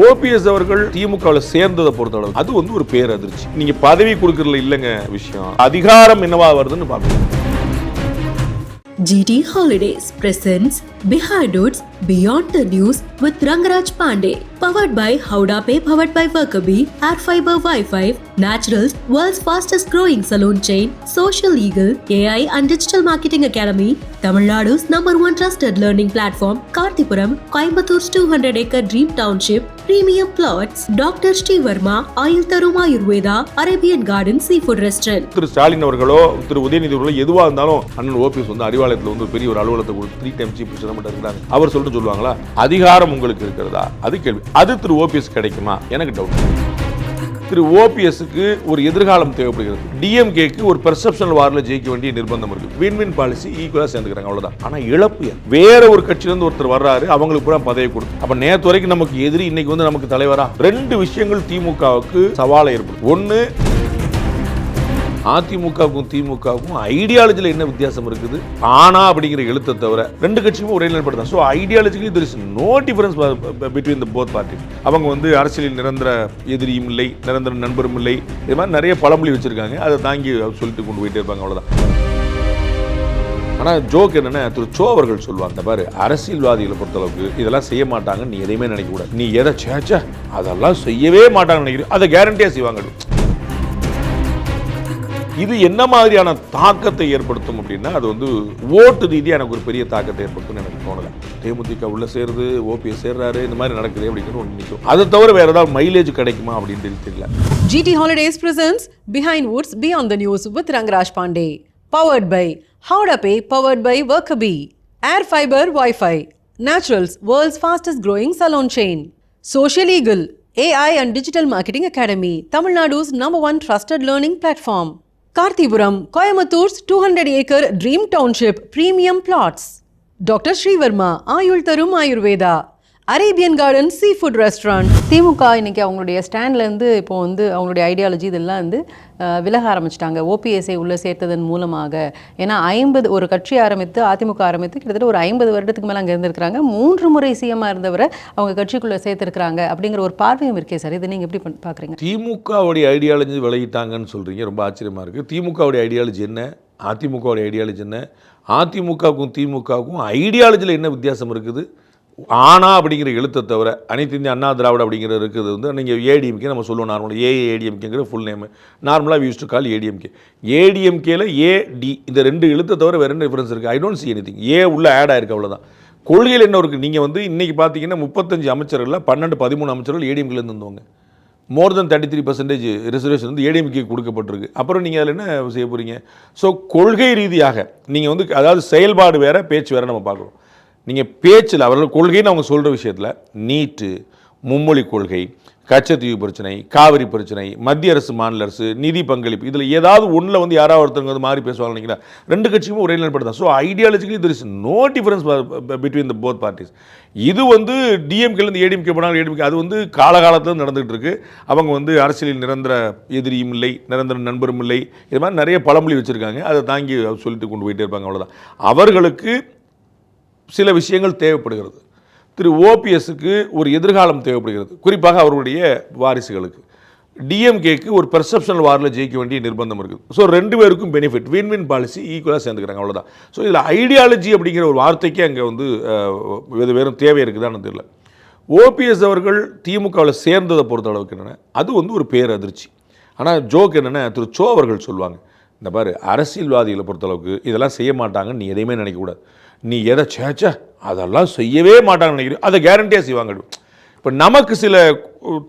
OPS அவர்கள் திமுகவில் சேர்ந்ததை பொறுத்தளவு அது ஒரு பேரதிர்ச்சி. நீங்க பதவி கொடுக்கறதுல இல்லைங்க விஷயம், அதிகாரம் என்னவா வருதுன்னு பார்க்கணும். GT Holidays presents Behind Woods Beyond the News with Rangaraj Pandey. Powered by Howda Pay, powered by Workabee, Air Fiber Wi-Fi, Naturals, world's fastest growing salon chain, Social Eagle, AI and Digital Marketing Academy, Tamil Nadu's #1 trusted learning platform, Karthipuram, Coimbator's 200-acre dream township, premium plots, Dr. Sri Verma, Ayil Tarum Ayurveda, Arabian Garden Seafood Restaurant. திரு ஸ்டாலின் அவர்களோ திரு உதயநிதி அவர்களோ எதுவாக இருந்தாலும் அண்ணன் OPS அறிவாலயத்தில் பெரிய ஒரு அலுவலகத்தை கொடுத்து 3 times சீஃப் மினிஸ்டர் இருக்கிறாங்க. அவர் சொல்லிட்டு சொல்லுவாங்களா அதிகாரம் உங்களுக்கு இருக்கிறதா? அது கேள்வி. அது திரு ஓபிஎஸ் கிடைக்குமா? எனக்கு டவுட். திரு ஓபிஎஸ்க்கு ஒரு எதிர்காலம் தேவைப்படுகிறது. டிஎம்கேக்கு ஒரு பெர்செப்ஷனல் வார்ல ஜெயிக்க வேண்டிய நிர்பந்தம் இருக்கு. வின் வின் பாலிசி ஈக்குவலா சேர்ந்துக்கிறாங்க, அவ்வளவுதான். ஆனா இழப்பு வேற ஒரு கட்சியிலிருந்து ஒருத்தர் வர்றாரு, அவங்களுக்கு பூரா பதவி கொடுத்து அப்ப நேற்று வரைக்கும் நமக்கு எதிரி இன்னைக்கு நமக்கு தலைவரா? 2 விஷயங்கள் திமுகவுக்கு சவாலை ஏற்படும். ஒன்னு, அதிமுகவுக்கும் திமுகவுக்கும் ஐடியாலஜியில் என்ன வித்தியாசம் இருக்குது? ஆனா அப்படிங்கிற எழுத்தை தவிர 2 கட்சியும் ஒரே நிலைப்படுதான். So ideologically there is no difference between the both parties. அவங்க அரசியலில் நிரந்தர எதிரியும் இல்லை, நிரந்தர நண்பரும் இல்லை, இது மாதிரி நிறைய பழமொழி வச்சிருக்காங்க. அதை தாங்கி சொல்லிட்டு கொண்டு போயிட்டே இருப்பாங்க, அவ்வளோதான். ஆனால் ஜோக் என்னன்னா, திரு சோ அவர்கள் சொல்லுவாங்க, பாரு அரசியல்வாதிகளை பொறுத்தளவுக்கு இதெல்லாம் செய்ய மாட்டாங்க, நீ எதையுமே நினைக்கக்கூடாது. நீ எதை சேச்சா அதெல்லாம் செய்யவே மாட்டாங்கன்னு நினைக்கிறேன், அதை கேரண்டியாக செய்வாங்க. இது என்ன மாதிரியான தாக்கத்தை ஏற்படுத்தும் அப்படின்னா, அது ஓட்டு ரீதியாக எனக்கு ஒரு பெரிய தாக்கத்தை ஏற்படுத்தும் எனக்கு தோணலை. தேமுதிக உள்ள சேருது, ஓபிஎஸ் சேர்றாரு, இந்த மாதிரி நடக்குது அப்படிங்கிறது ஒன்று நிற்கும். அதை தவிர வேற ஏதாவது மைலேஜ் கிடைக்குமா அப்படின்னு தெரியல. GT Holidays presents Behind Woods Beyond the News with Rangaraj Pandey. Powered by Howda Pay, powered by Workabee, Air Fiber Wi-Fi, Naturals, world's fastest growing salon chain, Social Eagle, AI and Digital Marketing Academy, Tamil Nadu's #1 trusted learning platform, Karthipuram, Coimbator's 200-acre dream township, premium plots, Dr. Sri Verma, Ayil Tarum Ayurveda, Arabian garden seafood restaurant. DMK இன்னைக்கு அவங்களுடைய ஸ்டாண்ட்லேருந்து இப்போ அவங்களுடைய ideology இதெல்லாம் விலக ஆரம்பிச்சிட்டாங்க ஓபிஎஸ்ஐ உள்ளே சேர்த்ததன் மூலமாக. ஏன்னா 50 ஒரு கட்சி ஆரம்பித்து, அதிமுக ஆரம்பித்து கிட்டத்தட்ட ஒரு 50 வருடத்துக்கு மேலே அங்கே இருந்திருக்கிறாங்க. 3 முறை சிஎம்மாக இருந்தவரை அவங்க கட்சிக்குள்ளே சேர்த்துருக்கிறாங்க அப்படிங்கிற ஒரு பார்வையும் இருக்கே சார். இதை நீங்கள் எப்படி பார்க்குறீங்க? திமுகவுடைய ஐடியாலஜி விலகிட்டாங்கன்னு சொல்கிறீங்க, ரொம்ப ஆச்சரியமாக இருக்குது. திமுகவுடைய ஐடியாலஜி என்ன, அதிமுகவுடைய ஐடியாலஜி என்ன? அதிமுகவுக்கும் திமுகவுக்கும் ஐடியாலஜியில் என்ன வித்தியாசம் இருக்குது? ஆனா அப்படிங்கிற எழுத்தை தவிர அனைத்து இந்திய அண்ணா திராவிட அப்படிங்கிறது இருக்குது. நீங்கள் ஏடிஎம்கே நம்ம சொல்லுவோம், நார்மலாக ஏஏடிஎம்கேங்கிற ஃபுல் நேம், நார்மலாக யூஸ் டு கால் ஏடிஎம்கே. ஏடிஎம்கேல ஏடி இந்த 2 எழுத்தை தவிர வேறு என்ன டிஃபரன்ஸ் இருக்குது? I don't see anything. A உள்ள ஆட் ஆயிருக்கு, அவ்வளோதான். கொள்கையில் என்ன இருக்குது? நீங்கள் இன்றைக்கி பார்த்தீங்கன்னா 35 அமைச்சர்களில் 12-13 அமைச்சர்கள் ஏடிஎம்கேலேருந்து இருந்தவங்க. மோர் தென் 33% ரிசர்வேஷன் ஏடிஎம்கே கொடுக்கப்பட்டிருக்கு. அப்புறம் நீங்கள் அதில் என்ன செய்ய போகிறீங்க? ஸோ கொள்கை ரீதியாக நீங்கள் அதாவது செயல்பாடு வேறு, பேச்சு வேறு நம்ம பார்க்குறோம். நீங்கள் பேச்சில் அவர்கள் கொள்கைன்னு அவங்க சொல்கிற விஷயத்தில் நீட்டு, மும்மொழி கொள்கை, கச்சத்தீவு பிரச்சனை, காவிரி பிரச்சனை, மத்திய அரசு மாநில அரசு, நிதி பங்களிப்பு, இதில் ஏதாவது ஒன்றில் யாராவது ஒருத்தவங்க மாதிரி பேசுவாங்க நினைக்கிறா? 2 கட்சியும் ஒரே நிலைப்படுதான். So ideologically there is no difference between the both parties. இது டிஎம்கேலேருந்து ஏடிஎம்கே போனாலும் ஏடிஎம்கே அது காலகாலத்தில் நடந்துகிட்டு இருக்கு. அவங்க அரசியலில் நிரந்தர எதிரியும் இல்லை, நிரந்தர நண்பரும் இல்லை, இது மாதிரி நிறைய பழமொழி வச்சுருக்காங்க. அதை தாங்கி சொல்லிட்டு கொண்டு போயிட்டே இருப்பாங்க, அவ்வளோதான். அவர்களுக்கு சில விஷயங்கள் தேவைப்படுகிறது. திரு ஓபிஎஸ்க்கு ஒரு எதிர்காலம் தேவைப்படுகிறது, குறிப்பாக அவருடைய வாரிசுகளுக்கு. டிஎம்கேக்கு ஒரு பெர்செப்ஷனல் வாரில் ஜெயிக்க வேண்டிய நிர்பந்தம் இருக்குது. ஸோ 2 பேருக்கும் பெனிஃபிட், வின் வின் பாலிசி ஈக்குவலாக சேர்ந்துக்கிறாங்க, அவ்வளோதான். ஸோ இதில் ஐடியாலஜி அப்படிங்கிற ஒரு வார்த்தைக்கு அங்கே வெறும் தேவை இருக்குதான்னு தெரியல. ஓபிஎஸ் அவர்கள் திமுகவில் சேர்ந்ததை பொறுத்த அளவுக்கு என்னென்னா, அது ஒரு பேரதிர்ச்சி. ஆனால் ஜோக் என்னென்னா, திரு சோ அவர்கள் சொல்லுவாங்க, இந்த பாரு அரசியல்வாதிகளை பொறுத்தளவுக்கு இதெல்லாம் செய்ய மாட்டாங்க, நீ எதையுமே நினைக்கக்கூடாது. நீ எதை சேச்சா அதெல்லாம் செய்யவே மாட்டாங்கன்னு நினைக்கிறேன், அதை கேரண்டியாக செய்வாங்க. இப்போ நமக்கு சில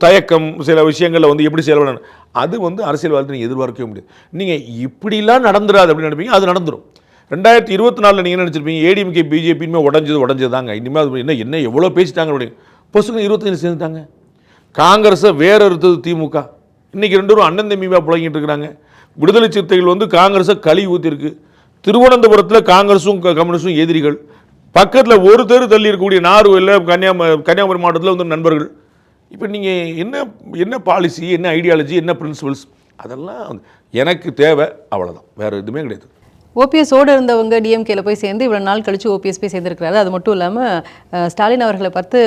தயக்கம், சில விஷயங்களில் எப்படி செயல்படணும், அது அரசியல்வாதத்தை நீங்கள் எதிர்பார்க்கவே முடியாது. நீங்கள் இப்படிலாம் நடந்துடாது அப்படின்னு நினைப்பீங்க, அது நடந்துடும். 2024 நீங்கள் நினச்சிருப்பீங்க ஏடிஎம்கே பிஜேபியுமே உடஞ்சது தாங்க, இனிமேல் என்ன எவ்வளோ பேசிட்டாங்க அப்படின்னு. பொசுங்க 25 சேர்ந்துட்டாங்க. காங்கிரஸை வேற இருந்தது திமுக. இன்றைக்கி 2 பேரும் அண்ணன் தம்பியாக புழங்கிட்டு இருக்கிறாங்க. விடுதலை சிறுத்தைகள் காங்கிரஸை களி ஊற்றிருக்கு. திருவனந்தபுரத்தில் காங்கிரஸும் கம்யூனிஸ்டும் எதிரிகள். பக்கத்தில் ஒரு தெரு தள்ளி இருக்கக்கூடிய நார்வேல கன்னியாகுமரி மாவட்டத்தில் நண்பர்கள். இப்போ நீங்கள் என்ன பாலிசி, என்ன ஐடியாலஜி, என்ன பிரின்சிபல்ஸ், அதெல்லாம் எனக்கு தேவை, அவ்வளோதான், வேறு எதுவுமே கிடையாது. ஓபிஎஸோடு இருந்தவங்க டிஎம்கேல போய் சேர்ந்து இவ்வளோ நாள் கழிச்சு ஓபிஎஸ் போய் சேர்ந்துருக்கிறாரு. அது மட்டும் இல்லாமல் ஸ்டாலின் அவர்களை பார்த்து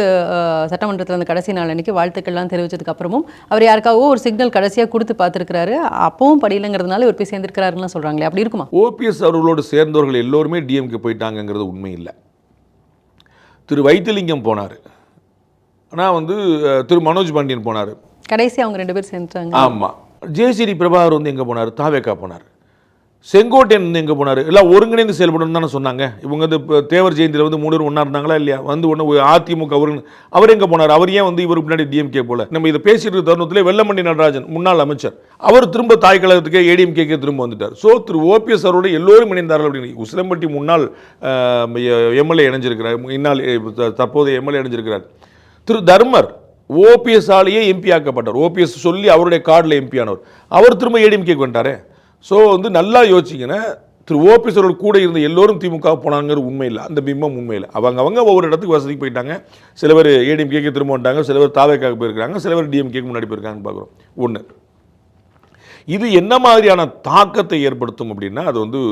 சட்டமன்றத்தில் அந்த கடைசி நாள் அன்றைக்கி வாழ்த்துக்கள்லாம் தெரிவித்ததுக்கு அப்புறமும் அவர் யாருக்காகவோ ஒரு சிக்னல் கடைசியாக கொடுத்து பார்த்துருக்கிறாரு. அப்பவும் படியிலங்கிறதுனால இவர் போய் சேர்ந்துருக்கிறாருன்னு சொல்கிறாங்களே, அப்படி இருக்குமா? ஓபிஎஸ் அவர்களோடு சேர்ந்தவர்கள் எல்லோருமே டிஎம்கே போயிட்டாங்கங்கிறது உண்மை இல்லை. திரு வைத்திலிங்கம் போனார், ஆனால் வந்து திரு மனோஜ் பாண்டியன் போனார், கடைசி அவங்க 2 பேர் சேர்ந்துட்டாங்க. ஆமாம். ஜேசிடி பிரபாகர் வந்து எங்கே போனார்? தாவேக்கா போனார். செங்கோட்டையன் வந்து எங்கே போனார்? எல்லாம் ஒருங்கிணைந்து செயல்படணும் தானே சொன்னாங்க. இவங்க வந்து இப்போ தேவர் ஜெயந்தியில் வந்து 3 பேர் ஒன்றா இருந்தாங்களா இல்லையா? வந்து ஒன்று அதிமுக அவர் எங்கே போனார்? அவர் ஏன் வந்து இவருக்கு முன்னாடி டிஎம்கே போல? நம்ம இதை பேசிட்டு இருக்க தருணத்திலே வெல்லமண்டி நடராஜன் முன்னாள் அமைச்சர் அவர் திரும்ப தாய் கழகத்துக்கே ஏடிஎம்கேக்கே திரும்ப வந்துட்டார். ஸோ திரு ஓபிஎஸ் அவரோட எல்லோரும் இணைந்தார்கள் அப்படின்னு உசிலம்பட்டி முன்னாள் எம்எல்ஏ இணைஞ்சிருக்கிறார், முன்னாள் தற்போதைய எம்எல்ஏ இணைஞ்சிருக்கிறார். திரு தர்மர் ஓபிஎஸ் ஆலேயே எம்பி ஆக்கப்பட்டார். ஓபிஎஸ் சொல்லி அவருடைய கார்டில் எம்பி ஆனவர், அவர் திரும்ப ஏடிஎம்கேக்கு வந்துட்டாரே. ஸோ வந்து நல்லா யோசிச்சிங்கன்னா திரு ஓபிஎஸ் அவர்கள் கூட இருந்த எல்லோரும் திமுக போனாங்கிறது உண்மை இல்லை, அந்த பிம்பம் உண்மை இல்லை. அவங்க ஒவ்வொரு இடத்துக்கு வசதிக்கு போயிட்டாங்க. சில பேர் ஏடிஎம்கேக்கு திரும்ப வந்துட்டாங்க, சில பேர் தாவேக்காக போயிருக்காங்க, சில பேர் டிஎம்கேக்கு முன்னாடி போயிருக்காங்கன்னு பார்க்குறோம். ஒன்று, இது என்ன மாதிரியான தாக்கத்தை ஏற்படுத்தும் அப்படின்னா, அது வந்து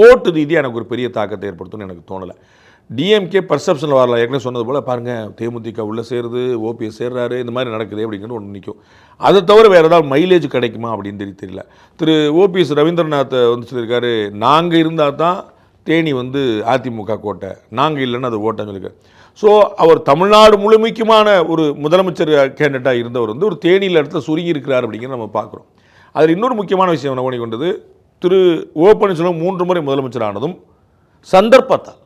ஓட்டு ரீதியாக எனக்கு ஒரு பெரிய தாக்கத்தை ஏற்படுத்தும்னு எனக்கு தோணலை. டிஎம்கே பர்செப்ஷனில் வரலாம். ஏற்கனவே சொன்னது போல் பாருங்கள், தேமுதிக உள்ளே சேருது, ஓபிஎஸ் சேர்றாரு, இந்த மாதிரி நடக்குது அப்படிங்கிறது ஒன்று நிற்கும். அதை தவிர வேறு ஏதாவது மைலேஜ் கிடைக்குமா அப்படின்னு தெரியல. திரு ஓபிஎஸ் ரவீந்திரநாத் வந்து சொல்லியிருக்காரு, நாங்கள் இருந்தால் தான் தேனி வந்து அதிமுக கோட்டை, நாங்கள் இல்லைன்னு அது ஓட்டன்னு சொல்லியிருக்காரு. ஸோ அவர் தமிழ்நாடு முழுமைக்குமான ஒரு முதலமைச்சர் கேண்டிடேட்டாக இருந்தவர் வந்து ஒரு தேனியில் இடத்துல சுருங்கி இருக்கிறார் அப்படிங்கிறத நம்ம பார்க்குறோம். அதில் இன்னொரு முக்கியமான விஷயம் என்ன பண்ணி கொண்டது, திரு ஓ பன்னீர்செல்வம் 3 முறை முதலமைச்சர் ஆனதும் சந்தர்ப்பத்தால்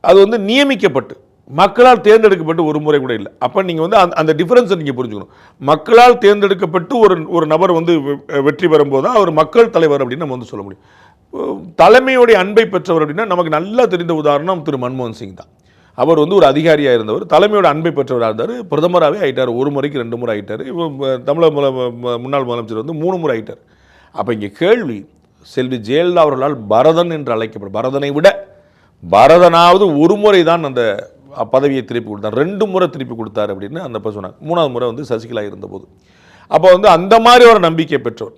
அது வந்து நியமிக்கப்பட்டு மக்களால் தேர்ந்தெடுக்கப்பட்டு ஒரு முறை கூட இல்லை. அப்போ நீங்கள் வந்து அந்த டிஃபரன்ஸை நீங்கள் புரிஞ்சுக்கணும். மக்களால் தேர்ந்தெடுக்கப்பட்டு ஒரு நபர் வந்து வெற்றி பெறும்போது தான் அவர் மக்கள் தலைவர் அப்படின்னு நம்ம வந்து சொல்ல முடியும். தலைமையுடைய அன்பை பெற்றவர் அப்படின்னா நமக்கு நல்லா தெரிந்த உதாரணம் திரு மன்மோகன் சிங் தான். அவர் வந்து ஒரு அதிகாரியாக இருந்தவர், தலைமையோட அன்பை பெற்றவராக இருந்தார், பிரதமராகவே ஆகிட்டார். 1 முறைக்கு 2 முறை ஆகிட்டார். தமிழக முன்னாள் முதலமைச்சர் வந்து 3 முறை ஆகிட்டார். அப்போ இங்கே கேள்வி, செல்வி ஜெயலலிதா அவர்களால் பரதன் என்று அழைக்கப்படும், பரதனை விட பரதனாவது 1 முறை தான் அந்த பதவியை திருப்பி கொடுத்தார், 2 முறை திருப்பி கொடுத்தார் அப்படின்னு அந்த அப்போ சொன்னாங்க. 3ஆவது முறை வந்து சசிகலா இருந்தபோது. அப்போ வந்து அந்த மாதிரி ஒரு நம்பிக்கை பெற்றவர்,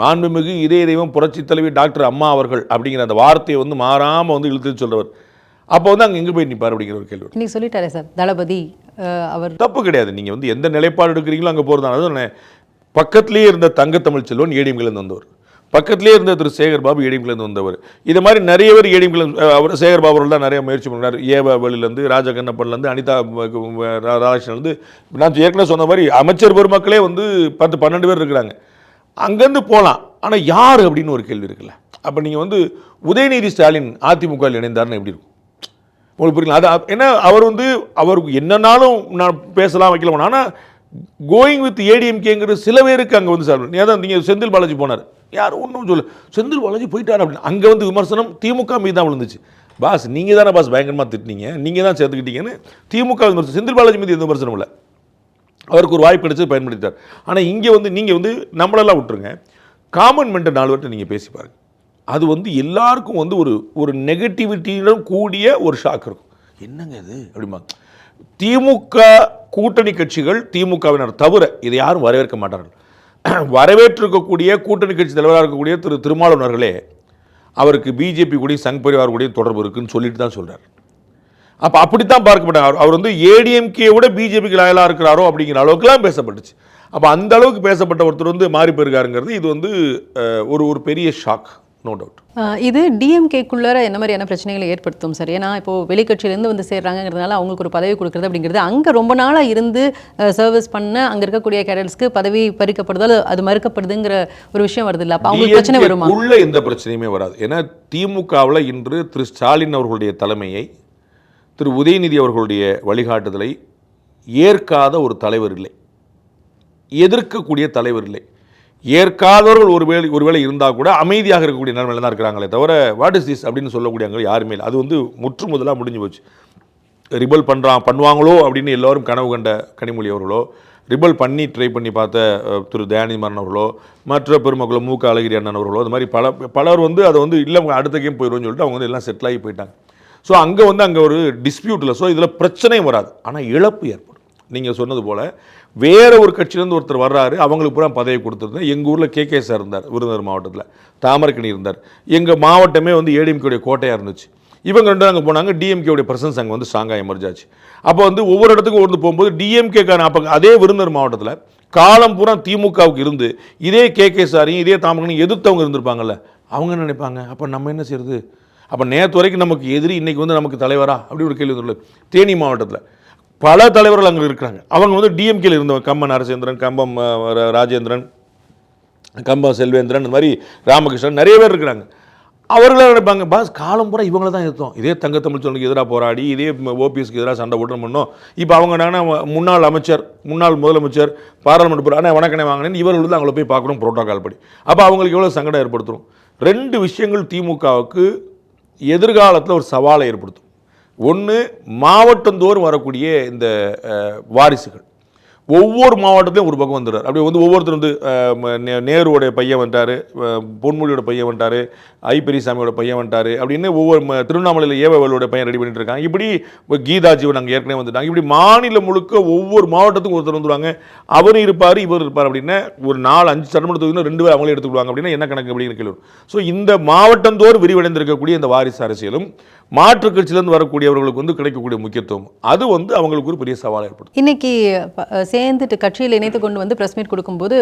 மாண்புமிகு இதய தெய்வம் புரட்சி தலைவி டாக்டர் அம்மா அவர்கள் அப்படிங்கிற அந்த வார்த்தையை வந்து மாறாமல் வந்து இழுத்து சொல்றவர். அப்போ வந்து அங்கே எங்கே போய் நிற்பார் அப்படிங்கிற ஒரு கேள்வி. நீங்கள் சொல்லிட்டாரே சார், தளபதி அவர் தப்பு கிடையாது. நீங்கள் வந்து எந்த நிலைப்பாடு எடுக்கிறீங்களோ அங்கே போகிறதான. அதுவும் பக்கத்துலேயே இருந்த தங்கத்தமிழ் செல்வன் ஏடிஎம்கேலேருந்து வந்தவர், பக்கத்திலே இருந்த திரு சேகர் பாபு ஏடிஎம்கேலேருந்து வந்தவர். இது மாதிரி நிறைய பேர் ஏடிஎம்கே, அவர் சேகர் பாபு அவர்கள் தான் நிறைய முயற்சி பண்ணார். ஏவலிலேருந்து ராஜகண்ணப்பன்லேருந்து அனிதா ராதாகிருஷ்ணன்லேருந்து, நான் ஏற்கனவே சொன்ன மாதிரி அமைச்சர் பெருமக்களே வந்து 10-12 பேர் இருக்கிறாங்க. அங்கேருந்து போகலாம், ஆனால் யார் அப்படின்னு ஒரு கேள்வி இருக்குல்ல. அப்போ நீங்கள் வந்து உதயநிதி ஸ்டாலின் அதிமுக இணைந்தார்னு எப்படி இருக்கும் உங்களுக்கு புரியல? அது என்ன, அவர் வந்து அவருக்கு என்னன்னாலும் நான் பேசலாம் வைக்கலாம், ஆனால் கோயிங் வித் ஏடிஎம்கேங்கிறது சில பேருக்கு அங்கே வந்து சார். ஏதாவது நீங்கள் செந்தில் பாலாஜி போனார், யாரும் ஒன்றும் சொல்ல, செந்தில் பாலாஜி போயிட்டார் அப்படின்னு அங்கே வந்து விமர்சனம் திமுக மீது தான் விழுந்துச்சு. பாஸ் நீங்கள் தானே பாஸ் பயங்கரமாக திட்டினீங்க, நீங்கள் தான் சேர்த்துக்கிட்டீங்கன்னு திமுக விமர்சனம். செந்தில் பாலாஜி மீது எந்த விமர்சனம் இல்லை, அவருக்கு ஒரு வாய்ப்பு கிடைச்சது பயன்படுத்திட்டார். ஆனால் இங்கே வந்து நீங்கள் வந்து நம்மளெல்லாம் விட்டுருங்க, காமன் மென்ட் 4 பேர்கிட்ட நீங்கள் பேசி பாருங்க, அது வந்து எல்லாருக்கும் வந்து ஒரு நெகட்டிவிட்டியிடம் கூடிய ஒரு ஷாக் இருக்கும். என்னங்க இது அப்படிமா. திமுக கூட்டணி கட்சிகள், திமுகவினர் தவிர இதை யாரும் வரவேற்க மாட்டார்கள். வரவேற்றிருக்கக்கூடிய கூட்டணி கட்சி தலைவராக இருக்கக்கூடிய திரு திருமாவளவர்களே அவருக்கு பிஜேபி கூடயும் சங் பரிவார் கூடயும் தொடர்பு இருக்குன்னு சொல்லிட்டு தான் சொல்கிறார். அப்போ அப்படித்தான் பார்க்கப்பட்டார். அவர் வந்து ஏடிஎம்கே விட பிஜேபிக்கு லாயலாக இருக்கிறாரோ அப்படிங்கிற அளவுக்குலாம் பேசப்பட்டுச்சு. அப்போ அந்த அளவுக்கு பேசப்பட்ட ஒருத்தர் வந்து மாறி போயிருக்காருங்கிறது இது வந்து ஒரு பெரிய ஷாக், நோ டவுட். இது டிஎம்கேக்குள்ளார என்ன மாதிரியான பிரச்சனைகளை ஏற்படுத்தும் சார்? ஏன்னா இப்போது வெளிக்கட்சியிலேருந்து வந்து சேர்றாங்கிறதுனால அவங்களுக்கு ஒரு பதவி கொடுக்குறது அப்படிங்கிறது, அங்கே ரொம்ப நாளாக இருந்து சர்வீஸ் பண்ண அங்கே இருக்கக்கூடிய கேடர்ஸ்க்கு பதவி பறிக்கப்படுதல், அது மறுக்கப்படுதுங்கிற ஒரு விஷயம் வருது இல்லை? அப்போ அவங்களுக்கு பிரச்சனை வருமா? உள்ள எந்த பிரச்சனையுமே வராது. ஏன்னா திமுகவில் இன்று திரு ஸ்டாலின் அவர்களுடைய தலைமையை, திரு உதயநிதி அவர்களுடைய வழிகாட்டுதலை ஏற்காத ஒரு தலைவர் இல்லை, எதிர்க்கக்கூடிய தலைவர் இல்லை. ஏற்காதவர்கள் ஒருவேளை இருந்தால் கூட அமைதியாக இருக்கக்கூடிய நிலைமையில தான் இருக்கிறாங்களே தவிர வாட் இஸ் திஸ் அப்படின்னு சொல்லக்கூடியவங்க யாருமே இல்லை. அது வந்து முற்று முதலாக முடிஞ்சு போச்சு. ரிபல் பண்ணுவாங்களோ அப்படின்னு எல்லோரும் கனவு கண்ட கனிமொழி அவர்களோ, ரிபல் பண்ணி ட்ரை பண்ணி பார்த்த திரு தயாநிதி மாறன் அவர்களோ, மற்ற பெருமக்களோ மூக்க அழகிரி அண்ணன் அவர்களோ, அது மாதிரி பலர் வந்து அதை வந்து இல்லை அடுத்த கேம் போயிடுவோம்னு சொல்லிட்டு அவங்க வந்து எல்லாம் செட்டில் ஆகி போயிட்டாங்க. ஸோ அங்கே ஒரு டிஸ்பியூட் இல்லை. ஸோ இதில் பிரச்சனையும் வராது, ஆனால் இழப்பு ஏற்படும். நீங்கள் சொன்னது போல் வேற ஒரு கட்சியிலேருந்து ஒருத்தர் வர்றாரு, அவங்களுக்கு பூரா பதவி கொடுத்துருந்தேன். எங்கள் ஊரில் கே சார் இருந்தார், விருதுநகர் மாவட்டத்தில் தாமரக்கணி இருந்தார். எங்கள் மாவட்டமே வந்து ஏடிஎம்கேடைய கோட்டையாக இருந்துச்சு. இவங்க ரெண்டும் அங்கே போனாங்க, டிஎம்கேவுடைய பிரசன்ஸ் அங்கே வந்து ஸ்ட்ராங்காக எமர்ஜ் ஆச்சு. அப்போ வந்து ஒவ்வொரு இடத்துக்கும் வந்து போகும்போது டிஎம்கேக்கான அப்போ அதே விருதுநகர் மாவட்டத்தில் காலம் பூரா திமுகவுக்கு இருந்து இதே கே சாரையும் இதே தாமரக்கணியும் எதிர்த்தவங்க இருந்திருப்பாங்கல்ல, அவங்க என்ன நினைப்பாங்க, அப்போ நம்ம என்ன செய்யறது? அப்போ நேற்று வரைக்கும் நமக்கு எதிரி இன்றைக்கி வந்து நமக்கு தலைவரா அப்படி ஒரு கேள்வி வந்துள்ளது. தேனி மாவட்டத்தில் பல தலைவர்கள் அங்கே இருக்கிறாங்க, அவங்க வந்து டிஎம்கேல இருந்தவங்க, கம்பம் நரசேந்திரன், கம்பம் ராஜேந்திரன், கம்பம் செல்வேந்திரன், இந்த மாதிரி ராமகிருஷ்ணன் நிறைய பேர் இருக்கிறாங்க. அவர்களாக நினைப்பாங்க, பாஸ் காலம் பூரா இவங்கள தான் எடுத்தோம், இதே தங்க தமிழ்ச்செல்வனுக்கு எதிராக போராடி இதே ஓபிஎஸ்க்கு எதிராக சண்டை போட்டு பண்ணோம். இப்போ அவங்க என்னன்னா முன்னாள் அமைச்சர், முன்னாள் முதலமைச்சர், பாராளுமன்ற ஆனால் வணக்கணை வாங்கினேன்னு இவர்கள் வந்து அவங்கள போய் பார்க்கணும் புரோட்டோகால் படி. அப்போ அவங்களுக்கு எவ்வளோ சங்கடம் ஏற்படுத்தும்? 2 விஷயங்கள் திமுகவுக்கு எதிர்காலத்தில் ஒரு சவாலை ஏற்படுத்தும். ஒன்று, மாவட்டந்தோறும் வரக்கூடிய இந்த வாரிசுகள் ஒவ்வொரு மாவட்டத்திலையும் ஒரு பக்கம் வந்துடுறார். அப்படி வந்து ஒவ்வொருத்தர் வந்து நேருவோடைய பையன் வந்துட்டார், பொன்மொழியோட பையன் வந்துட்டார், ஐ பெரியசாமியோட பையன் வந்துட்டார், அப்படின்னு ஒவ்வொரு திருவண்ணாமலையில் ஏவலோட பையன் ரெடி பண்ணிட்டு இருக்காங்க. இப்படி கீதா ஜீவன் அங்கே ஏற்கனவே வந்துட்டாங்க. இப்படி மாநிலம் முழுக்க ஒவ்வொரு மாவட்டத்துக்கும் ஒருத்தர் வந்துடுவாங்க. அவரும் இருப்பார், இவர் இருப்பார். அப்படின்னா ஒரு 4-5 சட்டமன்ற தொகுதியில் 2 பேர் அவங்களே எடுத்துக்கிடுவாங்க. அப்படின்னா என்ன கணக்கு அப்படிங்கிற கேள்வி. ஸோ இந்த மாவட்டந்தோறும் விரிவடைந்திருக்கக்கூடிய இந்த வாரிசு அரசியலும் மாற்றுக் கட்சியிலேருந்து வரக்கூடியவர்களுக்கு வந்து கிடைக்கக்கூடிய முக்கியத்துவம் அது வந்து அவங்களுக்கு ஒரு பெரிய சவால் ஏற்படும். இன்னைக்கு சேர்ந்துட்டு கட்சியில் இணைத்து கொண்டு வந்து ப்ரெஸ் மீட் கொடுக்கும்போது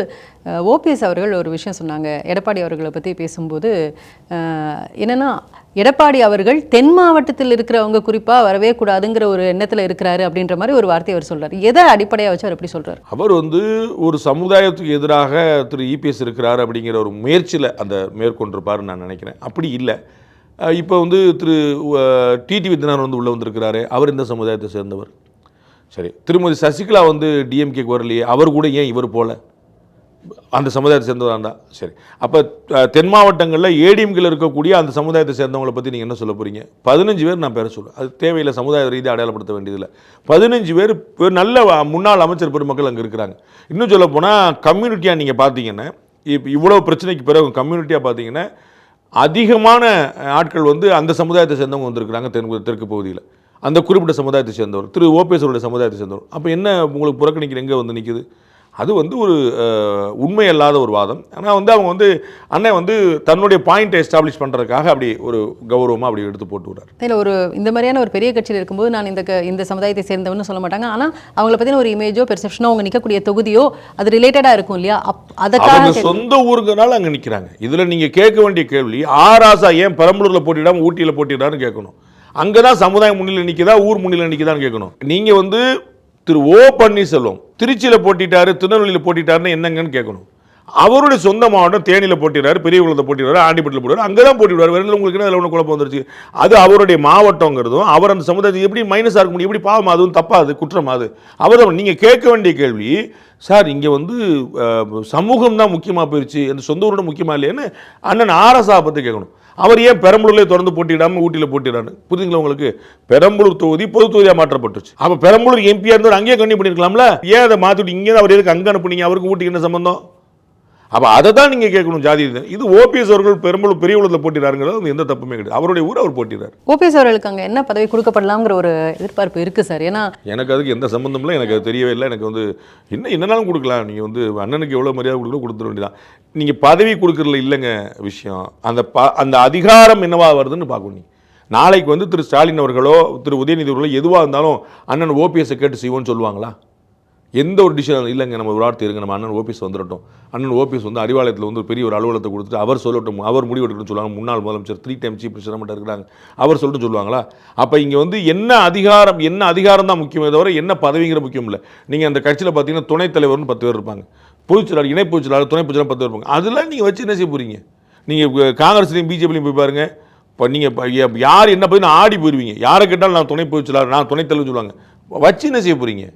ஓபிஎஸ் அவர்கள் ஒரு விஷயம் சொன்னாங்க. எடப்பாடி அவர்களை பற்றி பேசும்போது என்னன்னா, எடப்பாடி அவர்கள் தென் மாவட்டத்தில் இருக்கிறவங்க குறிப்பாக வரவே கூடாதுங்கிற ஒரு எண்ணத்தில் இருக்கிறாரு அப்படின்ற மாதிரி ஒரு வார்த்தையை அவர் சொல்றாரு. எதை அடிப்படையாக வச்சு அவர் எப்படி சொல்றாரு? அவர் வந்து ஒரு சமுதாயத்துக்கு எதிராக திரு இபிஎஸ் இருக்கிறார் அப்படிங்கிற ஒரு முயற்சியில் அந்த மேற்கொண்டிருப்பாருன்னு நான் நினைக்கிறேன். அப்படி இல்லை. இப்போ வந்து திரு டிடிவி தினகரன் வந்து உள்ளே வந்திருக்கிறாரு, அவர் இந்த சமுதாயத்தை சேர்ந்தவர். சரி, திருமதி சசிகலா வந்து டிஎம்கேக்கு வரலையே, அவர் கூட ஏன் இவர் போல அந்த சமுதாயத்தை சேர்ந்தவராண்டா? சரி, அப்போ தென் மாவட்டங்களில் ஏடிஎம்கில் இருக்கக்கூடிய அந்த சமுதாயத்தை சேர்ந்தவங்களை பற்றி நீங்கள் என்ன சொல்ல போகிறீங்க? 15 பேர் நான் பேர சொல்லுவேன், அது தேவையில்லை, சமுதாய ரீதியாக அடையாளப்படுத்த வேண்டியதில்லை. 15 பேர் நல்ல முன்னாள் அமைச்சர் பெருமக்கள் அங்கே இருக்கிறாங்க. இன்னும் சொல்ல போனால் கம்யூனிட்டியாக நீங்கள் பார்த்தீங்கன்னா, இப்போ இவ்வளோ பிரச்சனைக்கு பிறகு கம்யூனிட்டியாக பார்த்தீங்கன்னா அதிகமான ஆட்கள் வந்து அந்த சமுதாயத்தை சேர்ந்தவங்க வந்திருக்கிறாங்க தெற்கு பகுதியில். அந்த குறிப்பிட்ட சமுதாயத்தை சேர்ந்தவர் திரு ஓபிஎஸ் சமுதாயத்தை சேர்ந்தவர். அப்போ என்ன உங்களுக்கு புறக்கணிக்கிற எங்கே வந்து நிற்குது? அது வந்து ஒரு உண்மை அல்லாத ஒரு வாதம். ஆனால் வந்து அவங்க வந்து அண்ணன் வந்து தன்னுடைய பாயிண்ட்டை எஸ்டாப்ளிஷ் பண்ணுறதுக்காக அப்படி ஒரு கௌரவமாக அப்படி எடுத்து போட்டு விடுறாரு. இல்லை, ஒரு இந்த மாதிரியான ஒரு பெரிய கட்சியில் இருக்கும்போது நான் இந்த சமுதாயத்தை சேர்ந்தவன்னு சொல்ல மாட்டாங்க. ஆனால் அவங்கள பற்றின ஒரு இமேஜோ பெர்செப்ஷனோ அவங்க நிற்கக்கூடிய தொகுதியோ அது ரிலேட்டடாக இருக்கும் இல்லையா? அவங்க சொந்த ஊருங்கனால அங்கே நிற்கிறாங்க. இதில் நீங்கள் கேட்க வேண்டிய கேள்வி, ஆராசா ஏன் பெரம்பலூரில் போட்டிடாமல் ஊட்டியில் போட்டிடான்னு கேட்கணும். அங்கே தான் சமுதாயம் முன்னிலை நிற்குதா, ஊர் முன்னிலை நிற்குதான்னு கேட்கணும். நீங்கள் வந்து திரு ஓ பன்னீர்செல்வம் திருச்சியில் போட்டிட்டாரு, திருநெல்வேலியில் போட்டிட்டாருன்னு என்னங்கன்னு கேட்கணும். அவருடைய சொந்த மாவட்டம் தேனியில் போட்டிடுறாரு, பெரியகுளத்தை போட்டிடுறாரு, ஆண்டிப்பட்டில் போட்டிடுறாரு, அங்கே தான் போட்டிடுவார். வேறு உங்களுக்கு என்ன அதில் ஒன்று குழப்பம் வந்துருச்சு? அது அவருடைய மாவட்டங்கிறதும் அவர் அந்த சமுதாயத்தை எப்படி மைனஸாக இருக்க முடியும்? எப்படி பாவம்? அதுவும் தப்பாது, குற்றம் அது. அவர் நீங்கள் கேட்க வேண்டிய கேள்வி, சார் இங்கே வந்து சமூகம் தான் முக்கியமாக போயிடுச்சு, அந்த சொந்த ஊரோட முக்கியமாக இல்லையான்னு அண்ணன் ஆர்எஸ்ஆ பற்றி கேட்கணும். அவர் ஏன் பெரம்பலூர்லேயே திறந்து போட்டிடாமல் ஊட்டியில் போட்டிடான்னு புரியுதுங்களா உங்களுக்கு? பெரம்பலூர் தொகுதி பொது தொகுதியாக மாற்றப்பட்டுச்சு. அப்போ பெரம்பலூர் எம்பியாக இருந்தவர் அங்கேயே கண்டிப்பாக பண்ணியிருக்கலாம்ல, ஏன் அதை மாற்றிட்டு இங்கே அவர் எதுக்கு அங்கே அனுப்புனீங்க? அவருக்கு ஊட்டிக்கு என்ன சம்பந்தம்? அப்போ அதை தான் நீங்கள் கேட்கணும். ஜாதி இது ஓபிஎஸ் அவர்கள் பெரும்பாலும் பெரிய உலகத்தில் போட்டிடுறாருங்கிறது எந்த தப்புமே கிடையாது. அவருடைய ஊர் அவர் போட்டிடுறாரு. ஓபிஎஸ் அவர்களுக்கு அங்கே என்ன பதவி கொடுக்கப்படலாம்ங்கிற ஒரு எதிர்பார்ப்பு இருக்குது சார். ஏன்னா எனக்கு அதுக்கு எந்த சம்மந்தம் இல்லை, எனக்கு அது தெரியவே இல்லை. எனக்கு வந்து என்னன்னாலும் கொடுக்கலாம். நீங்கள் வந்து அண்ணனுக்கு எவ்வளோ மரியாதை கொடுக்கணும் கொடுத்துட வேண்டியதான். நீங்கள் பதவி கொடுக்குறதுல இல்லைங்க விஷயம். அந்த அதிகாரம் என்னவா வருதுன்னு பார்க்கணும். நாளைக்கு வந்து திரு ஸ்டாலின் அவர்களோ திரு உதயநிதி அவர்களோ எதுவாக இருந்தாலும் அண்ணன் ஓபிஎஸ்ஸை கேட்டு செய்வோன்னு சொல்லுவாங்களா? எந்த ஒரு டிசிஷன் இல்லைங்க, நம்ம ஒரு வார்த்தை இருங்க, நம்ம அண்ணன் ஓபிஎஸ் வந்துடட்டும், அண்ணன் ஓபிஎஸ் வந்து அறிவாலயத்தில் வந்து பெரிய ஒரு அலுவலகத்தை கொடுத்துட்டு அவர் சொல்லட்டும், அவர் முடிவு எடுக்கணும்னு சொல்லுவாங்க. முன்னாள் முதலமைச்சர் 3 டைம் சீஃப் மினிஸ்டர் மட்டும் இருக்கிறாங்க, அவர் சொல்லிட்டு சொல்லுவாங்களா? அப்போ இங்கே வந்து என்ன அதிகாரம் தான் முக்கியமே தவிர என்ன பதவிங்கிற முக்கியம் இல்லை. நீங்கள் அந்த கட்சியில் பார்த்தீங்கன்னா துணைத் தலைவர்னு 10 பேர் இருப்பாங்க, பொதுச்செயலாளர், இணை பொதுச்செயலாளர், துணை பொதுச்செயலாளர் 10 பேர் இருப்பாங்க. அதெல்லாம் நீங்கள் வச்சு என்ன செய்ய போகிறீங்க? நீங்கள் காங்கிரஸ்லையும் பிஜேபிலையும் போய் பாருங்கள். இப்போ நீங்கள் யார் என்ன போய் ஆடி போயிடுவீங்க. யாரை கேட்டாலும் நான் துணை பொதுச்செயலாளர், நான் துணைத் தலைவர் சொல்லுவாங்க. வச்சு என்ன செய்ய போகிறீங்க?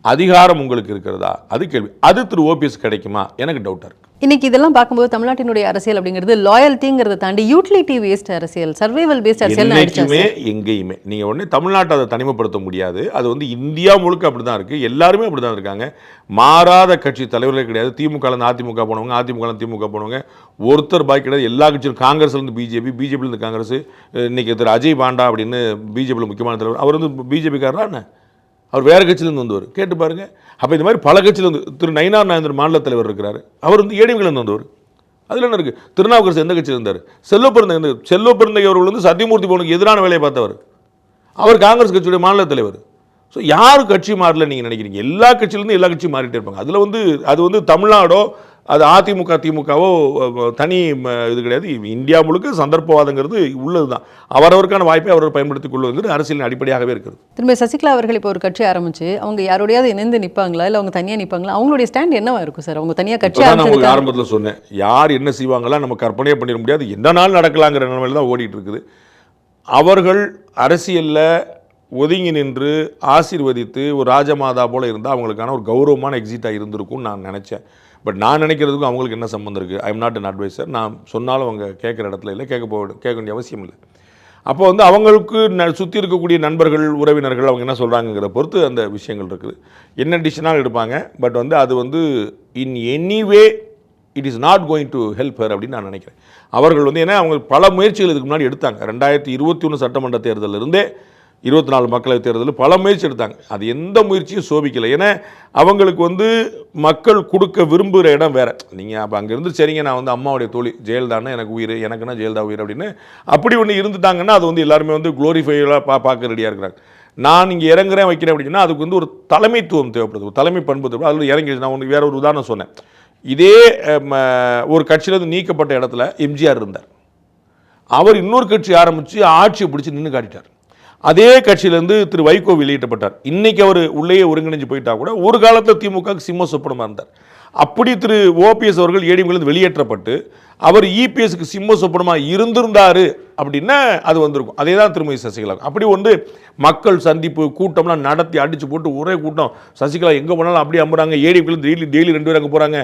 அதிகாரம் உங்களுக்கு இருக்கிறதா? அது கேள்வி. அது திரு ஓபிஎஸ் கிடைக்குமா? எனக்கு டவுட்டாக இருக்குது. இன்னைக்கு இதெல்லாம் பார்க்கும்போது தமிழ்நாட்டினுடைய அரசியல் அப்படிங்கிறது லாயல்ட்டிங்கிறத தாண்டி யூட்டிலிட்டி பேஸ்ட் அரசியல், சர்வைவல் பேஸ்ட் அரசியல் எங்கேயுமே நீங்கள் உடனே தமிழ்நாட்டை அதை தனிமைப்படுத்த முடியாது. அது வந்து இந்தியா முழுக்க அப்படி தான் இருக்குது. எல்லாருமே அப்படி தான் இருக்காங்க. மாறாத கட்சி தலைவர்களே கிடையாது. திமுகலேருந்து அதிமுக போனவங்க, அதிமுகலேருந்து திமுக போனவங்க ஒருத்தர் பாக்கி கிடையாது. எல்லா கட்சியும் காங்கிரஸ்லேருந்து பிஜேபி, பிஜேபியிலேருந்து காங்கிரஸ். இன்னைக்கு திரு அஜய் பாண்டா அப்படின்னு பிஜேபியில் முக்கியமான தலைவர், அவர் வந்து பிஜேபிக்காரரா என்ன? அவர் வேறு கட்சியிலேருந்து வந்தவர், கேட்டு பாருங்கள். அப்போ இந்த மாதிரி பல கட்சியிலேருந்து திரு நயினார் நாயந்தர் மாநில தலைவர் இருக்கிறார், அவர் வந்து ஏடிஎம்கேலேருந்து வந்தவர். அதில் என்ன இருக்குது? திருநாவுக்கரசு எந்த கட்சியில் இருந்தார்? செல்வ பிறந்தகை அவர்கள் வந்து சத்தியமூர்த்தி பவனுக்கு எதிரான வேலையை பார்த்தவர், அவர் காங்கிரஸ் கட்சியுடைய மாநில தலைவர். ஸோ யார் கட்சி மாறல நீங்கள் நினைக்கிறீங்க? எல்லா கட்சியிலேருந்து எல்லா கட்சியும் மாறிட்டே இருப்பாங்க. அதில் வந்து அது வந்து தமிழ்நாடோ அது அதிமுக திமுகவோ தனி இது கிடையாது. இந்தியா முழுக்க சந்தர்ப்பவாதங்கிறது உள்ளது தான். அவரவருக்கான வாய்ப்பை அவர் பயன்படுத்திக் கொள்வதுங்கிறது அரசியலின் அடிப்படையாகவே இருக்கிறது. திரும்ப சசிகலா அவர்கள் இப்போ ஒரு கட்சி ஆரம்பிச்சு அவங்க யாரோடையாவது இணைந்து நிற்பாங்களா இல்லை அவங்க தனியாக நிற்பாங்களா? அவங்களுடைய ஸ்டாண்ட் என்னவா இருக்கும் சார்? அவங்க தனியாக கட்சி நான் ஆரம்பத்தில் சொன்னேன், யார் என்ன செய்வாங்களா நம்ம கற்பனையே பண்ணிட முடியாது. எந்த நாள் நடக்கலாங்கிற நிலைமையில் தான் ஓடிட்டு இருக்குது. அவர்கள் அரசியலில் ஒதுங்கி நின்று ஆசீர்வதித்து ஒரு ராஜமாதா போல் இருந்தால் அவங்களுக்கான ஒரு கௌரவமான எக்ஸிட்டாக இருந்திருக்கும்னு நான் நினச்சேன். பட் நான் நினைக்கிறதுக்கும் அவங்களுக்கு என்ன சம்மந்தம் இருக்குது? I am not an adviser. நான் சொன்னாலும் அவங்க கேட்குற இடத்துல இல்லை, கேட்க வேண்டிய அவசியம் இல்லை. அப்போ வந்து அவங்களுக்கு சுற்றி இருக்கக்கூடிய நண்பர்கள் உறவினர்கள் அவங்க என்ன சொல்கிறாங்கிற பொறுத்து அந்த விஷயங்கள் இருக்குது. என்ன டிசிஷனாக எடுப்பாங்க. பட் வந்து அது வந்து இன் anyway it is not going to help her அப்படின்னு நான் நினைக்கிறேன். அவர்கள் வந்து ஏன்னா அவங்க பல முயற்சிகள் இதுக்கு முன்னாடி எடுத்தாங்க. 2021 சட்டமன்ற தேர்தலிருந்தே 24 மக்களவைத் தேர்தலில் பல முயற்சி எடுத்தாங்க. அது எந்த முயற்சியும் சோபிக்கலை. ஏன்னா அவங்களுக்கு வந்து மக்கள் கொடுக்க விரும்புகிற இடம் வேறு. நீங்கள் அப்போ அங்கேருந்து சரிங்க நான் வந்து அம்மாவுடைய தோழி ஜெயலலிதான்னு எனக்கு உயிர், எனக்குன்னா ஜெயலலிதா உயிர் அப்படின்னு அப்படி ஒன்று இருந்துட்டாங்கன்னா அது வந்து எல்லாருமே வந்து குளோரிஃபைலாக பார்க்க ரெடியாக இருக்கிறாங்க. நான் இங்கே இறங்குறேன் வைக்கிறேன் அப்படின்னா அதுக்கு வந்து ஒரு தலைமைத்துவம் தேவைப்படுது, ஒரு தலைமை பண்பு தேவைப்படுது. அதில் இறங்கி நான் ஒன்று வேற ஒரு உதாரணம் சொன்னேன். இதே ஒரு கட்சியிலேருந்து நீக்கப்பட்ட இடத்துல எம்ஜிஆர் இருந்தார். அவர் இன்னொரு கட்சி ஆரம்பித்து ஆட்சியை பிடிச்சி நின்று காட்டிட்டார். அதே கட்சியிலேருந்து திரு வைகோ வெளியிட்டப்பட்டார். இன்றைக்கி அவர் உள்ளேயே ஒருங்கிணைஞ்சு போயிட்டா கூட ஒரு காலத்தில் திமுகவுக்கு சிம்ம சொப்பனமாக இருந்தார். அப்படி திரு ஓபிஎஸ் அவர்கள் ஏடிஎம்கேலேருந்து வெளியேற்றப்பட்டு அவர் இபிஎஸ்க்கு சிம்ம சொப்பனமாக இருந்திருந்தார் அப்படின்னா அது வந்திருக்கும். அதே தான் திருமதி சசிகலா. அப்படி வந்து மக்கள் சந்திப்பு கூட்டம்லாம் நடத்தி அடித்து போட்டு ஒரே கூட்டம், சசிகலா எங்கே போனாலும் அப்படி அம்புறாங்க, ஏடிஎம்கேலேருந்து டெய்லி 2 பேர் அங்கே போகிறாங்க,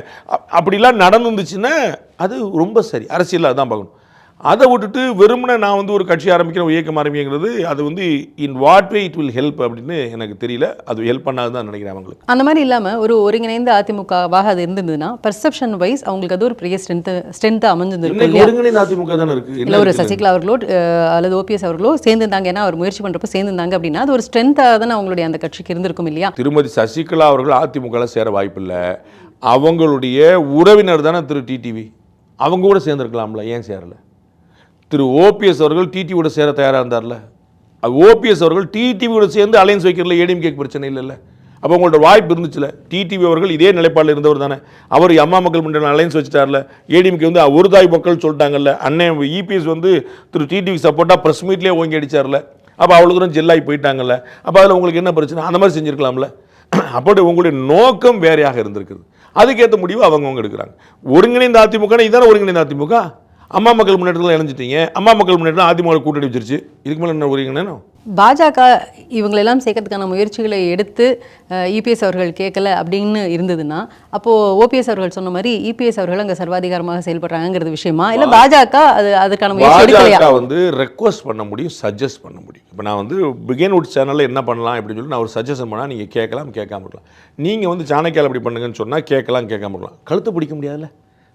அப்படிலாம் நடந்துருந்துச்சுன்னா அது ரொம்ப சரி. அரசியலில் அதுதான் பார்க்கணும். அதை விட்டுட்டு வெறுமனே நான் வந்து ஒரு கட்சி ஆரம்பிக்கிறேன், ஒரு இயக்கம் ஆரம்பிக்கிறது அது வந்து in what way it will help அப்படின்னு எனக்கு தெரியல. அது ஹெல்ப் பண்ணாது தான் நினைக்கிறேன் அவங்களுக்கு. அந்த மாதிரி இல்லாமல் ஒரு ஒருங்கிணைந்த அதிமுகவாக அது இருந்ததுன்னா பர்செப்ஷன் வைஸ் அவங்களுக்கு அது ஒரு பெரிய ஸ்ட்ரென்த்தாக அமைஞ்சிருக்கும். ஒருங்கிணைந்த அதிமுக தானே இருக்குது. இல்லை ஒரு சசிகலா அவர்களோ அல்லது ஓபிஎஸ் அவர்களோ சேர்ந்துருந்தாங்க, ஏன்னா அவர் முயற்சி பண்ணுறப்ப சேர்ந்துருந்தாங்க அப்படின்னா அது ஒரு ஸ்ட்ரென்த்தாக தானே அவங்களுடைய அந்த கட்சிக்கு இருந்திருக்கும் இல்லையா? திருமதி சசிகலா அவர்கள் அதிமுகவில் சேர வாய்ப்பில்லை. அவங்களுடைய உறவினர் தானே திரு டிடிவி, அவங்க கூட சேர்ந்துருக்கலாம்ல, ஏன் சேரலை? திரு ஓபிஎஸ் அவர்கள் டிடிவியோட சேர தயாராக இருந்தார்ல, ஓபிஎஸ் அவர்கள் டிடிவியோட சேர்ந்து அலையன்ஸ் வைக்கிறதுல ஏடிஎம்கே பிரச்சனை இல்லைல்ல. அப்போ உங்களோட வாய்ப்பு இருந்துச்சுல. டிடிவி அவர்கள் இதே நிலைப்பாடில் இருந்தவர் தானே. அவர் அம்மா மக்கள் முன்னணி அலையன்ஸ் வச்சுட்டார்ல. ஏடிஎம்கே வந்து ஒரு தாய் மக்கள் சொல்லிட்டாங்கல்ல. அண்ணன் இபிஎஸ் வந்து திரு டிடிவிக்கு சப்போர்ட்டாக ப்ரெஸ் மீட்லேயே ஓங்கி அடித்தார்ல. அப்போ அவ்வளோ தூரம் ஜெல்லாகி போயிட்டாங்கல்ல. அப்போ அதில் உங்களுக்கு என்ன பிரச்சனை? அந்த மாதிரி செஞ்சுருக்கலாம்ல. அப்படி உங்களுடைய நோக்கம் வேறையாக இருந்திருக்குது. அதுக்கேற்ற முடிவு அவங்கவுங்க எடுக்கிறாங்க. ஒருங்கிணைந்த அதிமுக இதான ஒருங்கிணைந்த அதிமுக. அம்மா மக்கள் முன்னேற்றத்தில் இணைஞ்சிட்டீங்க. அம்மா மக்கள் முன்னேற்றம் அதிமுக கூட்டணி வச்சிருச்சு. இதுக்கு மேலே என்ன ஒருங்கிணைந்தோம்? பாஜக இவங்களெல்லாம் சேர்க்கறதுக்கான முயற்சிகளை எடுத்து இபிஎஸ் அவர்கள் கேட்கல அப்படின்னு இருந்ததுன்னா அப்போது ஓபிஎஸ் அவர்கள் சொன்ன மாதிரி இபிஎஸ் அவர்கள் அங்கே சர்வாதிகாரமாக செயல்படுறாங்கிறது விஷயமா இல்லை பாஜக அதுக்கான முயற்சி எடுக்கலையா? பாஜக வந்து ரெக்வஸ்ட் பண்ண முடியும், சஜஸ்ட் பண்ண முடியும். இப்போ நான் வந்து பிகின்வுட் சேனலில் என்ன பண்ணலாம் அப்படின்னு சொல்லி நான் ஒரு சஜஷன் பண்ணால் நீங்கள் கேட்கலாம், கேட்காம இருக்கலாம். நீங்கள் வந்து சாணக்கியால் அப்படி பண்ணுங்கன்னு சொன்னால் கேட்கலாம், கேட்காம இருக்கலாம். கழுத்து பிடிக்க முடியாதுல்ல,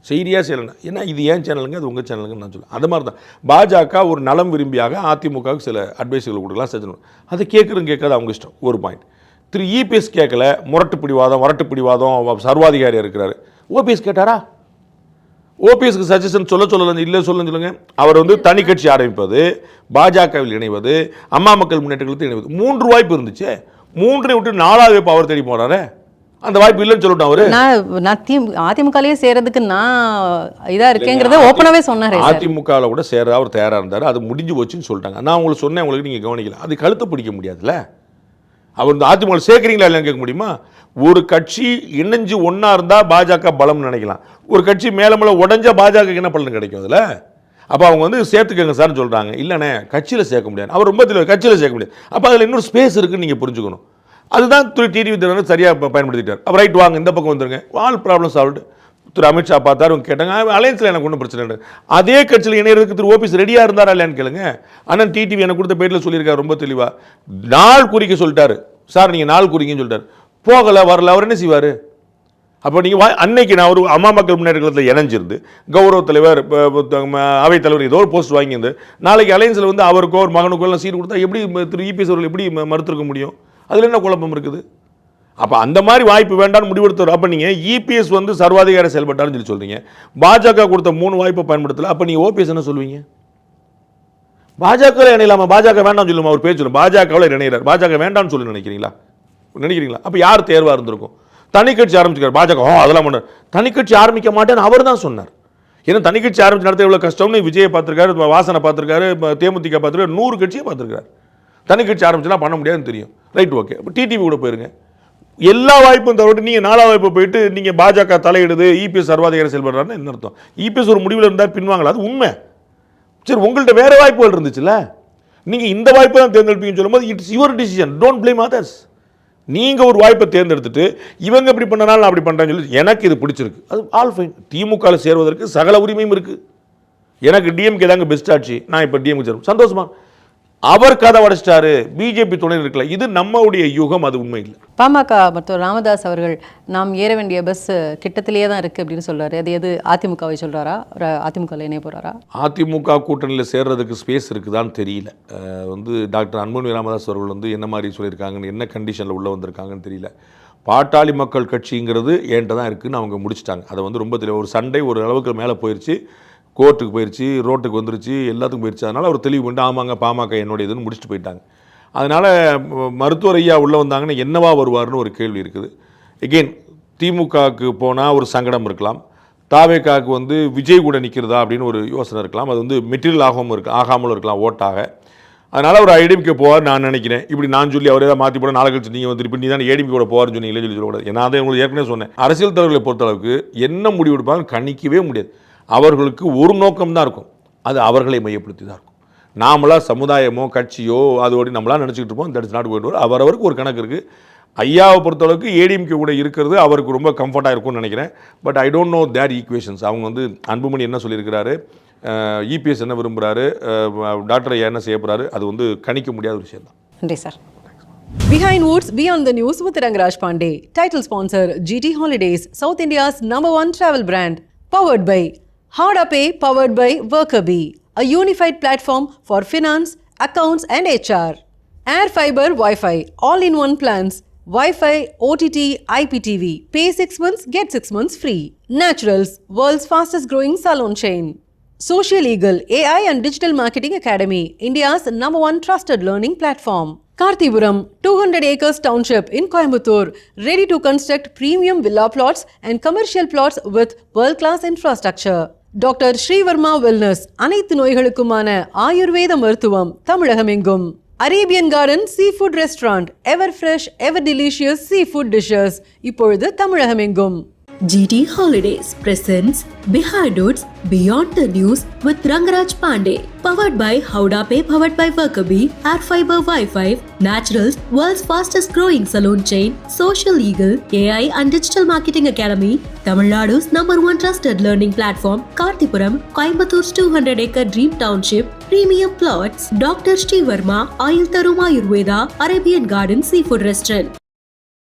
செய்தியாக செய்யலைன்னா. ஏன்னா இது ஏன் சேனலுங்க, அது உங்கள் சேனலுங்கன்னு நான் சொல்லுவேன். அது மாதிரி தான் பாஜக ஒரு நலம் விரும்பியாக அதிமுகவுக்கு சில அட்வைஸுகள் கொடுக்கலாம், சஜன். அதை கேட்குறதும் கேட்காது அவங்க இஷ்டம். ஒரு பாயிண்ட். திரு இபிஎஸ் கேட்கல, முரட்டு பிடிவாதம் சர்வாதிகாரியாக இருக்கிறாரு. ஓபிஎஸ் கேட்டாரா? ஓபிஎஸ்க்கு சஜஷன் சொல்லலை, இல்லை சொல்லுங்க. அவர் வந்து தனி கட்சி ஆரம்பிப்பது, பாஜகவில் இணைவது, அம்மா மக்கள் முன்னேற்றங்களுக்கு இணைவது 3 வாய்ப்பு இருந்துச்சு. 3 விட்டு 4வது வாய்ப்பு அவர் தேடி போகிறாரு. அந்த வாய்ப்பு இல்லைன்னு சொல்லிட்டோம் அவரு. நான் அதிமுகலேயே சேர்றதுக்கு நான் இதாக இருக்கேங்கிறத ஓப்பனாகவே சொன்னார். அதிமுகவில் கூட சேர அவர் தயாராக இருந்தார். அது முடிஞ்சு போச்சுன்னு சொல்லிட்டாங்க. நான் உங்களுக்கு சொன்னேன், உங்களுக்கு நீங்கள் கவனிக்கல. அது கழுத்தை பிடிக்க முடியாதுல்ல. அவர் இந்த அதிமுக சேர்க்குறீங்களா இல்லைன்னு கேட்க முடியுமா? ஒரு கட்சி இணைஞ்சு ஒன்றா இருந்தால் பாஜக பலம்னு நினைக்கலாம். ஒரு கட்சி மேலே உடஞ்சா பாஜக என்ன பலன் கிடைக்கும் அதில்? அப்போ அவங்க வந்து சேர்த்துக்கங்க சார்னு சொல்கிறாங்க. இல்லைண்ணே கட்சியில் சேர்க்க முடியாது. அவர் ரொம்ப தெளிவாக கட்சியில் சேர்க்க முடியாது. அப்போ அதில் இன்னொரு ஸ்பேஸ் இருக்குன்னு நீங்கள் புரிஞ்சுக்கணும். அதுதான் திரு டிடிவி தினகரன் சரியாக பயன்படுத்திட்டார். அப்போ ரைட் வாங்க இந்த பக்கம் வந்துருங்க, ஆல் ப்ராப்ளம் சால்வ்டு. திரு அமித்ஷா பார்த்தாரு, அவங்க கேட்டாங்க அலையன்ஸில் எனக்கு ஒன்றும் பிரச்சனை இல்லை. அதே கட்சியில் இணையறதுக்கு திரு ஓபிஎஸ் ரெடியாக இருந்தாரா இல்லையான்னு கேளுங்க. ஆனால் டிடிவி எனக்கு கொடுத்த பேட்டில் சொல்லியிருக்காரு ரொம்ப தெளிவாக. நாள் குறிக்க சொல்லிட்டாரு. சார் நீங்கள் நாள் குறிங்கன்னு சொல்லிட்டார். போகலை, வரல, அவர் என்ன செய்வார்? அப்போ நீங்கள் அன்னைக்கு நான் ஒரு அம்மா மக்கள் முன்னேற்றத்தில் இணைஞ்சிருந்து கௌரவ தலைவர் அவைத்தலைவர் ஏதோ ஒரு போஸ்ட் வாங்கியிருந்து நாளைக்கு அலையன்ஸில் வந்து அவருக்கோ ஒரு மகனுக்கோ எல்லாம் சீட் கொடுத்தா எப்படி திரு இபிஎஸ் அவர்கள் எப்படி மறுத்திருக்க முடியும்? அதில் என்ன குழப்பம் இருக்குது? அப்போ அந்த மாதிரி வாய்ப்பு வேண்டாம்னு முடிவெடுத்தவர். அப்போ நீங்கள் இபிஎஸ் வந்து சர்வாதிகார செயல்பட்டாருன்னு சொல்லி சொல்கிறீங்க. பாஜக கொடுத்த 3 வாய்ப்பை பயன்படுத்தல. அப்போ நீங்கள் ஓபிஎஸ் என்ன சொல்லுவீங்க? பாஜகவில் இணையலாமா? பாஜக வேண்டாம்னு சொல்லுமா? அவர் பேர் சொல்லும் பாஜகவில் இணையிறார். பாஜக வேண்டாம்னு சொல்லி நினைக்கிறீங்களா? அப்போ யார் தேர்வாக இருந்திருக்கும்? தனி கட்சி ஆரம்பிச்சுக்கார் பாஜக. அதெல்லாம் பண்ணார். தனி கட்சி ஆரம்பிக்க மாட்டேன்னு அவர் தான் சொன்னார். ஏன்னா தனி கட்சி ஆரம்பிச்சு நடத்த எவ்வளோ கஷ்டம்னு விஜயை பார்த்துருக்காரு, வாசனை பார்த்துருக்காரு, தேமுதிக பார்த்துருக்காரு, 100 கட்சியை பார்த்துருக்காரு. தனி கட்சி ஆரம்பிச்சுலாம் பண்ண முடியாதுன்னு தெரியும். Right, okay. அப்போ டிடிவி கூட போயிருங்க. எல்லா வாய்ப்பும் தவிர்த்து நீங்கள் 4வது வாய்ப்பு போயிட்டு நீங்கள் பாஜக தலையிடுது, இபிஎஸ் சர்வாதிகார செயல்படுறாருன்னு என்ன அர்த்தம்? இபிஎஸ் ஒரு முடிவில் இருந்தால் பின்வாங்கலாம், அது உண்மை. சரி, உங்கள்கிட்ட வேறு வாய்ப்புகள் இருந்துச்சுல்ல, நீங்கள் இந்த வாய்ப்பை தான் தேர்ந்தெடுப்பீங்கன்னு சொல்லும்போது it's your decision, don't blame others. நீங்கள் ஒரு வாய்ப்பை தேர்ந்தெடுத்துட்டு இவங்க இப்படி பண்ணனால நான் அப்படி பண்ணுறேன்னு சொல்லி எனக்கு இது பிடிச்சிருக்கு, அது ஆல் ஃபைன். திமுகவில் சேர்வதற்கு சகல உரிமையும் இருக்குது. எனக்கு டிஎம்கே தாங்க பெஸ்ட் ஆட்சி, நான் இப்போ டிஎம்கே சேரும், சந்தோஷமா. அவர் கதை உடைச்சிட்டாரு, பிஜேபி துணை இருக்கல, இது நம்மளுடைய யுகம், அது உண்மை இல்லை. பாமக மருத்துவர் ராமதாஸ் அவர்கள் நாம் ஏற வேண்டிய பஸ் கிட்டத்திலேயே தான் இருக்குது அப்படின்னு சொல்கிறாரு. அது எது அதிமுகவை சொல்கிறாரா, அதிமுகவில் இணைய போகிறாரா? அதிமுக கூட்டணியில் சேர்றதுக்கு ஸ்பேஸ் இருக்குதான்னு தெரியல. டாக்டர் அன்புமணி ராமதாஸ் அவர்கள் என்ன மாதிரி சொல்லியிருக்காங்கன்னு, என்ன கண்டிஷனில் உள்ளே வந்திருக்காங்கன்னு தெரியல. பாட்டாளி மக்கள் கட்சிங்கிறது என்கிட்ட தான் இருக்குதுன்னு அவங்க முடிச்சிட்டாங்க. அதை ரொம்ப தெளிவாக ஒரு சண்டை ஒரு அளவுக்கு மேலே போயிடுச்சு, கோர்ட்டுக்கு போயிடுச்சு, ரோட்டுக்கு வந்துருச்சு, எல்லாத்துக்கும் போயிடுச்சு. அதனால் அவர் தெளிவு பண்ணிட்டு ஆமாங்க பாமக என்னுடைய இதுன்னு முடிச்சுட்டு போயிட்டாங்க. அதனால் மருத்துவர் ஐயா உள்ளே வந்தாங்கன்னா என்னவா வருவார்னு ஒரு கேள்வி இருக்குது. எகெயின் திமுகவுக்கு போனால் ஒரு சங்கடம் இருக்கலாம், தாவேக்காவுக்கு விஜய் கூட நிற்கிறதா அப்படின்னு ஒரு யோசனை இருக்கலாம். அது மெட்டீரியல் ஆகாமலும் இருக்கலாம் ஓட்டாக. அதனால் அவர் ஏடிஎம்கே போவார் நான் நினைக்கிறேன். இப்படி நான் சொல்லி அவரே தான் மாற்றி போட நாளை கழிச்சு நீங்கள் திருப்பி நீ தான் ஏடிஎம்கே கூட போவார்னு சொன்னீங்களே சொல்லக்கூடாது. ஏன்னா அதை உங்களுக்கு ஏற்கனவே சொன்னேன், அரசியல் தலைவர்களை பொறுத்தளவுக்கு என்ன முடிவு எடுப்பாங்க கணிக்கவே முடியாது. அவர்களுக்கு ஒரு நோக்கம்தான் இருக்கும், அது அவர்களை மையப்படுத்தி தான் இருக்கும். நாமளாக சமுதாயமோ கட்சியோ அதோடு நம்மளாம் நினச்சிக்கிட்டு இருப்போம், that's not going to work. அவரவருக்கு ஒரு கணக்கு இருக்குது. ஐயாவை பொறுத்தளவுக்கு ஏடிஎம்கே கூட இருக்கிறது அவருக்கு ரொம்ப கம்ஃபர்ட்டாக இருக்கும்னு நினைக்கிறேன். But I don't know their equations. அவங்க அன்புமணி என்ன சொல்லியிருக்கிறாரு, இபிஎஸ் என்ன விரும்புகிறாரு, டாக்டர் ஐயா என்ன செய்ய போகிறாரு, அது கணிக்க முடியாத ஒரு விஷயம் தான். நன்றி sir. Behind Woods Beyond the News with Rangaraj Pandey. Title sponsor GT Holidays, South India's #1 travel brand. Powered by Howda Pay, powered by Workerbee, a unified platform for finance, accounts and HR. Air Fiber Wi-Fi, all-in-one plans, Wi-Fi, OTT, IPTV. Pay 6 months, get 6 months free. Naturals, world's fastest growing salon chain. Social Eagle, AI and Digital Marketing Academy, India's #1 trusted learning platform. Karthipuram, 200 acres township in Coimbatore, ready to construct premium villa plots and commercial plots with world-class infrastructure. Doctor Srivarma wellness, அனைத்து நோய்களுக்குமான ஆயுர்வேத மருத்துவம் தமிழகமெங்கும். Arabian garden sea food restaurant, ever fresh ever delicious sea food dishes, இப்பொழுது தமிழகமெங்கும். GT Holidays presents Behind Woods Beyond the News with Rangaraj Pandey. Powered by Howda Pay, powered by Workerbee, Air Fiber Wi-Fi, Naturals, world's fastest growing salon chain, Social Eagle, AI and Digital Marketing Academy, Tamil Nadu's #1 trusted learning platform, Karthipuram, Coimbatore 200 acre dream township, premium plots, Dr. Sri Verma, Ayil Tarum Ayurveda, Arabian Garden Seafood Restaurant.